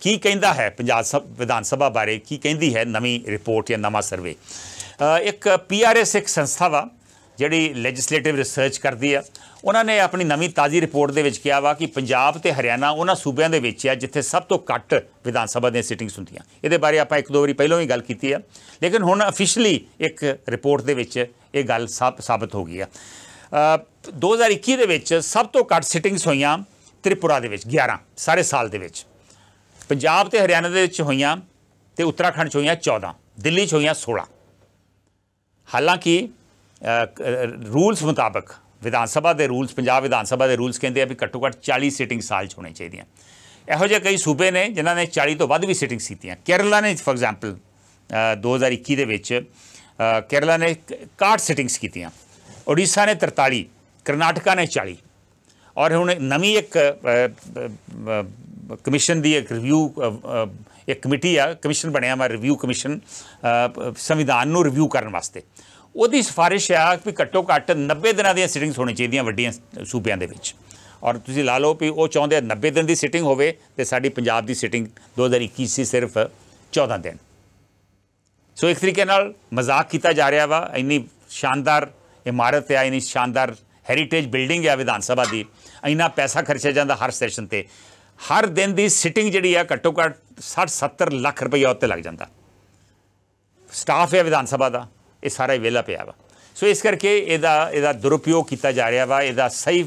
A: ਕੀ ਕਹਿੰਦਾ ਹੈ ਪੰਜਾਬ ਵਿਧਾਨ ਸਭਾ ਬਾਰੇ, ਕੀ ਕਹਿੰਦੀ ਹੈ ਨਵੀਂ ਰਿਪੋਰਟ ਜਾਂ ਨਵਾਂ ਸਰਵੇ? ਇੱਕ PRS ਇੱਕ ਸੰਸਥਾ ਵਾ ਜਿਹੜੀ ਲੈਜਿਸਲੇਟਿਵ ਰਿਸਰਚ ਕਰਦੀ ਆ। ਉਹਨਾਂ ਨੇ ਆਪਣੀ ਨਵੀਂ ਤਾਜ਼ੀ ਰਿਪੋਰਟ ਦੇ ਵਿੱਚ ਕਿਹਾ ਵਾ ਕਿ ਪੰਜਾਬ ਅਤੇ ਹਰਿਆਣਾ ਉਹਨਾਂ ਸੂਬਿਆਂ ਦੇ ਵਿੱਚ ਆ ਜਿੱਥੇ ਸਭ ਤੋਂ ਘੱਟ ਵਿਧਾਨ ਸਭਾ ਦੀਆਂ ਸੀਟਿੰਗਸ ਹੁੰਦੀਆਂ। ਇਹਦੇ ਬਾਰੇ ਆਪਾਂ 1-2 ਵਾਰੀ ਪਹਿਲਾਂ ਵੀ ਗੱਲ ਕੀਤੀ ਆ, ਲੇਕਿਨ ਹੁਣ ਅਫੀਸ਼ੀਅਲੀ ਇੱਕ ਰਿਪੋਰਟ ਦੇ ਵਿੱਚ ਇਹ ਗੱਲ ਸਾਬਤ ਹੋ ਗਈ ਆ। 2021 ਦੇ ਵਿੱਚ ਸਭ ਤੋਂ ਘੱਟ ਸੀਟਿੰਗਸ ਹੋਈਆਂ ਤ੍ਰਿਪੁਰਾ ਦੇ ਵਿੱਚ 11 ਸਾਰੇ ਸਾਲ ਦੇ ਵਿੱਚ, ਪੰਜਾਬ ਅਤੇ ਹਰਿਆਣਾ ਦੇ ਵਿੱਚ ਹੋਈਆਂ ਅਤੇ ਉੱਤਰਾਖੰਡ 'ਚ ਹੋਈਆਂ 14, ਦਿੱਲੀ 'ਚ ਹੋਈਆਂ 16। ਹਾਲਾਂਕਿ ਰੂਲਸ ਮੁਤਾਬਕ ਵਿਧਾਨ ਸਭਾ ਦੇ ਰੂਲਸ, ਪੰਜਾਬ ਵਿਧਾਨ ਸਭਾ ਦੇ ਰੂਲਸ ਕਹਿੰਦੇ ਆ ਵੀ ਘੱਟੋ ਘੱਟ 40 ਸੀਟਿੰਗ ਸਾਲ 'ਚ ਹੋਣੀਆਂ ਚਾਹੀਦੀਆਂ। ਇਹੋ ਜਿਹੇ ਕਈ ਸੂਬੇ ਨੇ ਜਿਨ੍ਹਾਂ ਨੇ 40 ਤੋਂ ਵੱਧ ਵੀ ਸੀਟਿੰਗ ਕੀਤੀਆਂ। ਕੇਰਲਾ ਨੇ ਫੋਰ ਐਗਜ਼ਾਮਪਲ 2021 ਦੇ ਵਿੱਚ ਕੇਰਲਾ ਨੇ 61 ਸੀਟਿੰਗਸ ਕੀਤੀਆਂ, ਉੜੀਸਾ ਨੇ 43, ਕਰਨਾਟਕਾ ਨੇ 40। ਔਰ ਹੁਣ ਨਵੀਂ ਇੱਕ ਕਮਿਸ਼ਨ ਦੀ ਇੱਕ ਰਿਵਿਊ ਇੱਕ ਕਮੇਟੀ ਆ, ਕਮਿਸ਼ਨ ਬਣਿਆ ਵਾ ਰਿਵਿਊ ਕਮਿਸ਼ਨ ਸੰਵਿਧਾਨ ਨੂੰ ਰਿਵਿਊ ਕਰਨ ਵਾਸਤੇ। ਉਹਦੀ ਸਿਫਾਰਿਸ਼ ਆ ਵੀ ਘੱਟੋ ਘੱਟ 90 ਦਿਨਾਂ ਦੀਆਂ ਸੀਟਿੰਗਸ ਹੋਣੀਆਂ ਚਾਹੀਦੀਆਂ ਵੱਡੀਆਂ ਸੂਬਿਆਂ ਦੇ ਵਿੱਚ। ਔਰ ਤੁਸੀਂ ਲਾ ਲਓ ਵੀ ਉਹ ਚਾਹੁੰਦੇ ਆ 90 ਦਿਨ ਦੀ ਸੀਟਿੰਗ ਹੋਵੇ ਅਤੇ ਸਾਡੀ ਪੰਜਾਬ ਦੀ ਸੀਟਿੰਗ 2021 ਸੀ ਸਿਰਫ 14 ਦਿਨ। ਸੋ ਇੱਕ ਤਰੀਕੇ ਨਾਲ ਮਜ਼ਾਕ ਕੀਤਾ ਜਾ ਰਿਹਾ ਵਾ। ਇੰਨੀ ਸ਼ਾਨਦਾਰ ਇਮਾਰਤ ਆ, ਇੰਨੀ ਸ਼ਾਨਦਾਰ ਹੈਰੀਟੇਜ ਬਿਲਡਿੰਗ ਆ ਵਿਧਾਨ ਸਭਾ ਦੀ, ਇੰਨਾ ਪੈਸਾ ਖਰਚਿਆ ਜਾਂਦਾ ਹਰ ਸੈਸ਼ਨ 'ਤੇ, ਹਰ ਦਿਨ ਦੀ ਸਿਟਿੰਗ ਜਿਹੜੀ ਆ ਘੱਟੋ ਘੱਟ 60-70 ਲੱਖ ਰੁਪਈਆ ਉੱਤੇ ਲੱਗ ਜਾਂਦਾ। ਸਟਾਫ ਹੈ ਵਿਧਾਨ ਸਭਾ ਦਾ, ਇਹ ਸਾਰਾ ਹੀ ਵਿਹਲਾ ਪਿਆ ਵਾ। ਸੋ ਇਸ ਕਰਕੇ ਇਹਦਾ ਦੁਰਉਪਯੋਗ ਕੀਤਾ ਜਾ ਰਿਹਾ ਵਾ। ਇਹਦਾ ਸਹੀ,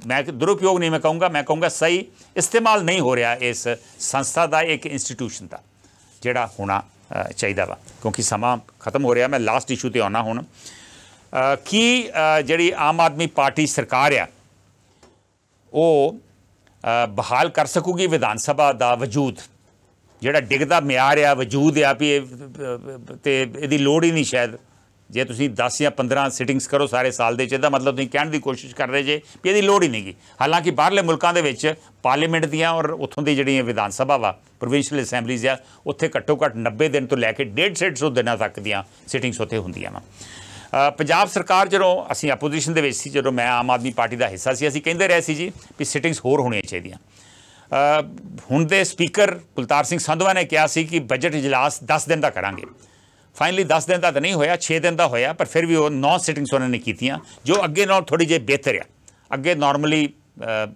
A: ਮੈਂ ਦੁਰਉਪਯੋਗ ਨਹੀਂ ਮੈਂ ਕਹੂੰਗਾ ਸਹੀ ਇਸਤੇਮਾਲ ਨਹੀਂ ਹੋ ਰਿਹਾ ਇਸ ਸੰਸਥਾ ਦਾ, ਇੱਕ ਇੰਸਟੀਟਿਊਸ਼ਨ ਦਾ, ਜਿਹੜਾ ਹੋਣਾ ਚਾਹੀਦਾ ਵਾ। ਕਿਉਂਕਿ ਸਮਾਂ ਖਤਮ ਹੋ ਰਿਹਾ। ਮੈਂ ਲਾਸਟ ਇਸ਼ੂ 'ਤੇ ਆਉਣਾ ਹੁਣ ਕਿ ਜਿਹੜੀ ਆਮ ਆਦਮੀ ਪਾਰਟੀ ਸਰਕਾਰ ਆ ਉਹ ਬਹਾਲ ਕਰ ਸਕੂਗੀ ਵਿਧਾਨ ਸਭਾ ਦਾ ਵਜੂਦ, ਜਿਹੜਾ ਡਿੱਗਦਾ ਮਿਆਰ ਆ ਵਜੂਦ ਆ ਵੀ ਅਤੇ ਇਹਦੀ ਲੋੜ ਹੀ ਨਹੀਂ ਸ਼ਾਇਦ ਜੇ ਤੁਸੀਂ 10 ਜਾਂ 15 ਸਿਟਿੰਗਸ ਕਰੋ ਸਾਰੇ ਸਾਲ ਦੇ 'ਚ, ਇਹਦਾ ਮਤਲਬ ਤੁਸੀਂ ਕਹਿਣ ਦੀ ਕੋਸ਼ਿਸ਼ ਕਰ ਰਹੇ ਜੇ ਵੀ ਇਹਦੀ ਲੋੜ ਹੀ ਨਹੀਂ ਗੀ। ਹਾਲਾਂਕਿ ਬਾਹਰਲੇ ਮੁਲਕਾਂ ਦੇ ਵਿੱਚ ਪਾਰਲੀਮੈਂਟ ਦੀਆਂ ਔਰ ਉੱਥੋਂ ਦੀ ਜਿਹੜੀਆਂ ਵਿਧਾਨ ਸਭਾ ਵਾ, ਪ੍ਰੋਵਿੰਸ਼ੀਅਲ ਅਸੈਂਬਲੀਜ਼ ਆ, ਉੱਥੇ ਘੱਟੋ ਘੱਟ 90 ਦਿਨ ਤੋਂ ਲੈ ਕੇ 150 ਦਿਨਾਂ ਤੱਕ ਦੀਆਂ ਸਿਟਿੰਗਸ ਉੱਥੇ ਹੁੰਦੀਆਂ ਵਾ। ਪੰਜਾਬ ਸਰਕਾਰ ਜਦੋਂ ਅਸੀਂ ਆਪੋਜੀਸ਼ਨ ਦੇ ਵਿੱਚ ਸੀ, ਜਦੋਂ ਮੈਂ ਆਮ ਆਦਮੀ ਪਾਰਟੀ ਦਾ ਹਿੱਸਾ ਸੀ, ਅਸੀਂ ਕਹਿੰਦੇ ਰਹੇ ਸੀ ਜੀ ਵੀ ਸਿਟਿੰਗਸ ਹੋਰ ਹੋਣੀਆਂ ਚਾਹੀਦੀਆਂ। ਹੁਣ ਦੇ ਸਪੀਕਰ ਕੁਲਤਾਰ ਸਿੰਘ ਸੰਧਵਾ ਨੇ ਕਿਹਾ ਸੀ ਕਿ ਬਜਟ ਇਜਲਾਸ 10 ਦਿਨ ਦਾ ਕਰਾਂਗੇ। ਫਾਈਨਲੀ 10 ਦਿਨ ਦਾ ਤਾਂ ਨਹੀਂ ਹੋਇਆ, 6 ਦਿਨ ਦਾ ਹੋਇਆ, ਪਰ ਫਿਰ ਵੀ ਉਹ 9 ਸਿਟਿੰਗਸ ਉਹਨਾਂ ਨੇ ਕੀਤੀਆਂ, ਜੋ ਅੱਗੇ ਨਾਲ ਥੋੜ੍ਹੀ ਜਿਹੀ ਬਿਹਤਰ ਆ। ਅੱਗੇ ਨਾਰਮਲੀ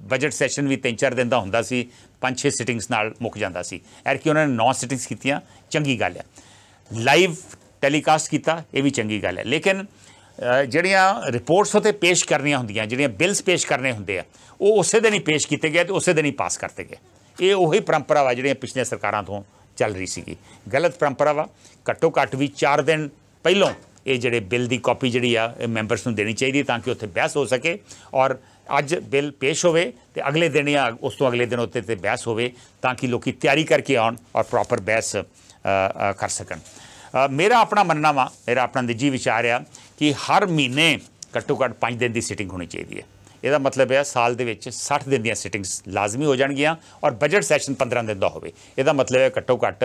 A: ਬਜਟ ਸੈਸ਼ਨ ਵੀ 3-4 ਦਿਨ ਦਾ ਹੁੰਦਾ ਸੀ, 5-6 ਸਿਟਿੰਗਸ ਨਾਲ ਮੁੱਕ ਜਾਂਦਾ ਸੀ। ਐਰਕੀ ਉਹਨਾਂ ਨੇ 9 ਸਿਟਿੰਗਸ ਕੀਤੀਆਂ, ਚੰਗੀ ਗੱਲ ਹੈ। ਲਾਈਵ ਟੈਲੀਕਾਸਟ ਕੀਤਾ, ਇਹ ਵੀ ਚੰਗੀ ਗੱਲ ਹੈ। ਲੇਕਿਨ ਜਿਹੜੀਆਂ ਰਿਪੋਰਟਸ ਉੱਤੇ ਪੇਸ਼ ਕਰਨੀਆਂ ਹੁੰਦੀਆਂ, ਜਿਹੜੀਆਂ ਬਿਲਸ ਪੇਸ਼ ਕਰਨੇ ਹੁੰਦੇ ਆ, ਉਹ ਉਸੇ ਦਿਨ ਹੀ ਪੇਸ਼ ਕੀਤੇ ਗਏ ਅਤੇ ਉਸੇ ਦਿਨ ਹੀ ਪਾਸ ਕਰਤੇ ਗਏ। ਇਹ ਉਹੀ ਪਰੰਪਰਾ ਵਾ ਜਿਹੜੀਆਂ ਪਿਛਲੀਆਂ ਸਰਕਾਰਾਂ ਤੋਂ ਚੱਲ ਰਹੀ ਸੀਗੀ। ਗਲਤ ਪਰੰਪਰਾ ਵਾ। ਘੱਟੋ ਘੱਟ ਵੀ 4 ਦਿਨ ਪਹਿਲੋਂ ਇਹ ਜਿਹੜੇ ਬਿੱਲ ਦੀ ਕਾਪੀ ਜਿਹੜੀ ਆ ਇਹ ਮੈਂਬਰਸ ਨੂੰ ਦੇਣੀ ਚਾਹੀਦੀ, ਤਾਂ ਕਿ ਉੱਥੇ ਬਹਿਸ ਹੋ ਸਕੇ ਔਰ ਅੱਜ ਬਿੱਲ ਪੇਸ਼ ਹੋਵੇ ਅਤੇ ਅਗਲੇ ਦਿਨ ਜਾਂ ਉਸ ਤੋਂ ਅਗਲੇ ਦਿਨ ਉੱਤੇ ਬਹਿਸ ਹੋਵੇ, ਤਾਂ ਕਿ ਲੋਕ ਤਿਆਰੀ ਕਰਕੇ ਆਉਣ ਔਰ ਪ੍ਰੋਪਰ ਬਹਿਸ ਕਰ ਸਕਣ। ਮੇਰਾ ਆਪਣਾ ਮੰਨਣਾ ਵਾ, ਮੇਰਾ ਆਪਣਾ ਨਿੱਜੀ ਵਿਚਾਰ ਆ ਕਿ ਹਰ ਮਹੀਨੇ ਘੱਟੋ ਘੱਟ 5 ਦਿਨ ਦੀ ਸਿਟਿੰਗ ਹੋਣੀ ਚਾਹੀਦੀ ਹੈ। ਇਹਦਾ ਮਤਲਬ ਹੈ ਸਾਲ ਦੇ ਵਿੱਚ 60 ਦਿਨ ਦੀਆਂ ਸਿਟਿੰਗਸ ਲਾਜ਼ਮੀ ਹੋ ਜਾਣਗੀਆਂ ਔਰ ਬਜਟ ਸੈਸ਼ਨ 15 ਦਿਨ ਦਾ ਹੋਵੇ। ਇਹਦਾ ਮਤਲਬ ਹੈ ਘੱਟੋ ਘੱਟ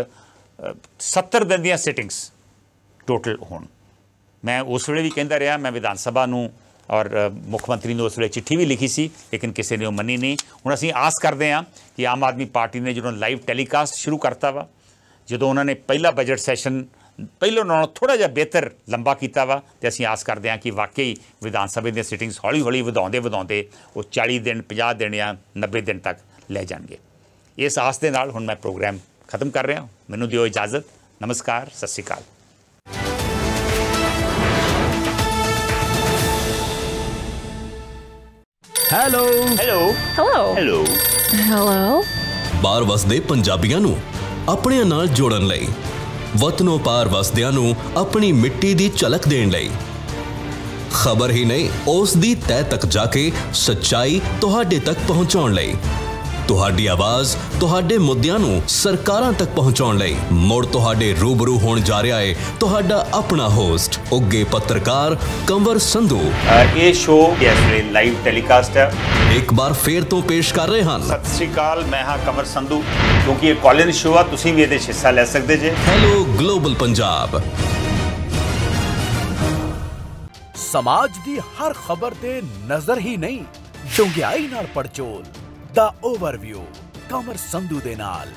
A: 70 ਦਿਨ ਦੀਆਂ ਸਿਟਿੰਗਸ ਟੋਟਲ ਹੋਣ। ਮੈਂ ਉਸ ਵੇਲੇ ਵੀ ਕਹਿੰਦਾ ਰਿਹਾ, ਮੈਂ ਵਿਧਾਨ ਸਭਾ ਨੂੰ ਔਰ ਮੁੱਖ ਮੰਤਰੀ ਨੂੰ ਉਸ ਵੇਲੇ ਚਿੱਠੀ ਵੀ ਲਿਖੀ ਸੀ, ਲੇਕਿਨ ਕਿਸੇ ਨੇ ਉਹ ਮੰਨੀ ਨਹੀਂ। ਹੁਣ ਅਸੀਂ ਆਸ ਕਰਦੇ ਹਾਂ ਕਿ ਆਮ ਆਦਮੀ ਪਾਰਟੀ ਨੇ ਜਦੋਂ ਲਾਈਵ ਟੈਲੀਕਾਸਟ ਸ਼ੁਰੂ ਕਰਤਾ ਵਾ, ਜਦੋਂ ਉਹਨਾਂ ਨੇ ਪਹਿਲਾ ਬਜਟ ਸੈਸ਼ਨ ਪਹਿਲੋਂ ਨਾਲੋਂ ਥੋੜ੍ਹਾ ਜਿਹਾ ਬਿਹਤਰ ਲੰਬਾ ਕੀਤਾ ਵਾ, ਅਤੇ ਅਸੀਂ ਆਸ ਕਰਦੇ ਹਾਂ ਕਿ ਵਾਕਈ ਵਿਧਾਨ ਸਭਾ ਦੀਆਂ ਸਿਟਿੰਗਸ ਹੌਲੀ ਹੌਲੀ ਵਧਾਉਂਦੇ ਉਹ 40 ਦਿਨ 50 ਦਿਨ ਜਾਂ 90 ਦਿਨ ਤੱਕ ਲੈ ਜਾਣਗੇ। ਇਸ ਆਸ ਦੇ ਨਾਲ ਹੁਣ ਮੈਂ ਪ੍ਰੋਗਰਾਮ ਖਤਮ ਕਰ ਰਿਹਾ। ਮੈਨੂੰ ਦਿਓ ਇਜਾਜ਼ਤ। ਨਮਸਕਾਰ, ਸਤਿ ਸ਼੍ਰੀ ਅਕਾਲ।
B: Hello
C: hello
D: hello
C: hello
D: hello.
B: ਬਾਹਰ ਵਸਦੇ ਪੰਜਾਬੀਆਂ ਨੂੰ ਆਪਣਿਆਂ ਨਾਲ ਜੋੜਨ ਲਈ, ਵਤਨੋਂ ਪਾਰ ਵਸਦਿਆਂ ਨੂੰ ਆਪਣੀ ਮਿੱਟੀ ਦੀ ਝਲਕ ਦੇਣ ਲਈ, ਖਬਰ ਹੀ ਨਹੀਂ ਉਸ ਦੀ ਤਹਿ ਤੱਕ ਜਾ ਕੇ ਸੱਚਾਈ ਤੁਹਾਡੇ ਤੱਕ ਪਹੁੰਚਾਉਣ ਲਈ, ਤੁਹਾਡੀ ਆਵਾਜ਼ ਤੁਹਾਡੇ ਮੁੱਦਿਆਂ ਨੂੰ ਸਰਕਾਰਾਂ ਤੱਕ ਪਹੁੰਚਾਉਣ ਲਈ ਮੁੜ ਤੁਹਾਡੇ ਰੂਬਰੂ ਹੋਣ ਜਾ ਰਿਹਾ ਹੈ ਤੁਹਾਡਾ ਆਪਣਾ ਹੋਸਟ ਉੱਗੇ ਪੱਤਰਕਾਰ ਕੰਵਰ ਸੰਧੂ।
A: ਇਹ ਸ਼ੋਅ ਇਸ ਵੇਲੇ ਲਾਈਵ ਟੈਲੀਕਾਸਟ ਹੈ।
B: ਇੱਕ ਵਾਰ ਫੇਰ ਤੋਂ ਪੇਸ਼ ਕਰ ਰਹੇ ਹਨ।
A: ਸਤਿ ਸ਼੍ਰੀ ਅਕਾਲ, ਮੈਂ ਹਾਂ ਕੰਵਰ ਸੰਧੂ। ਕਿਉਂਕਿ ਇਹ ਕਾਲ-ਇਨ ਸ਼ੋਅ ਆ, ਤੁਸੀਂ ਵੀ ਇਹਦੇ 'ਚ ਹਿੱਸਾ ਲੈ ਸਕਦੇ ਜੇ।
B: Hello global Punjab.
E: ਸਮਾਜ ਦੀ ਹਰ ਖਬਰ ਤੇ ਨਜ਼ਰ ਹੀ ਨਹੀਂ, ਡੂੰਘਾਈ ਨਾਲ ਪੜਚੋਲ ਦਾ ਓਵਰਵਿਊ ਕੰਵਰ ਸੰਧੂ ਦੇ ਨਾਲ।